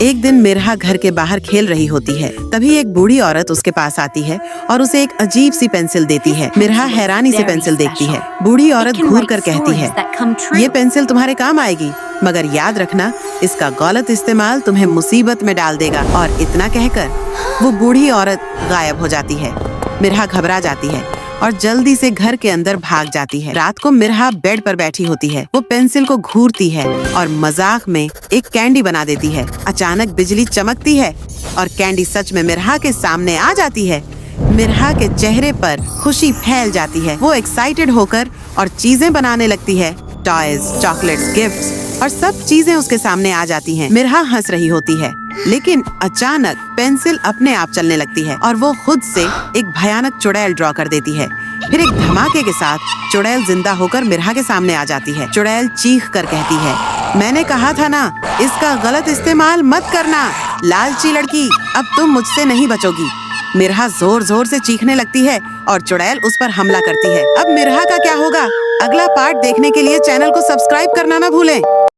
एक दिन मिरहा घर के बाहर खेल रही होती है। तभी एक बूढ़ी औरत उसके पास आती है और उसे एक अजीब सी पेंसिल देती है। मिरहा हैरानी से पेंसिल देखती है। बूढ़ी औरत घूर कर कहती है, ये पेंसिल तुम्हारे काम आएगी, मगर याद रखना इसका गलत इस्तेमाल तुम्हें मुसीबत में डाल देगा। और इतना कहकर वो बूढ़ी औरत गायब हो जाती है। मिरहा घबरा जाती है और जल्दी से घर के अंदर भाग जाती है। रात को मिरहा बेड पर बैठी होती है। वो पेंसिल को घूरती है और मजाक में एक कैंडी बना देती है। अचानक बिजली चमकती है और कैंडी सच में मिरहा के सामने आ जाती है। मिरहा के चेहरे पर खुशी फैल जाती है। वो एक्साइटेड होकर और चीजें बनाने लगती है। टॉयज, चॉकलेट्स, गिफ्ट्स और सब चीजें उसके सामने आ जाती हैं। मिरहा हंस रही होती है, लेकिन अचानक पेंसिल अपने आप चलने लगती है और वो खुद से एक भयानक चुड़ैल ड्रॉ कर देती है। फिर एक धमाके के साथ चुड़ैल जिंदा होकर मिरहा के सामने आ जाती है। चुड़ैल चीख कर कहती है, मैंने कहा था ना, इसका गलत इस्तेमाल मत करना। लालची लड़की, अब तुम मुझसे नहीं बचोगी। मिरहा जोर जोर से चीखने लगती है और चुड़ैल उस पर हमला करती है। अब मिरहा का क्या होगा? अगला पार्ट देखने के लिए चैनल को सब्सक्राइब करना ना भूलें।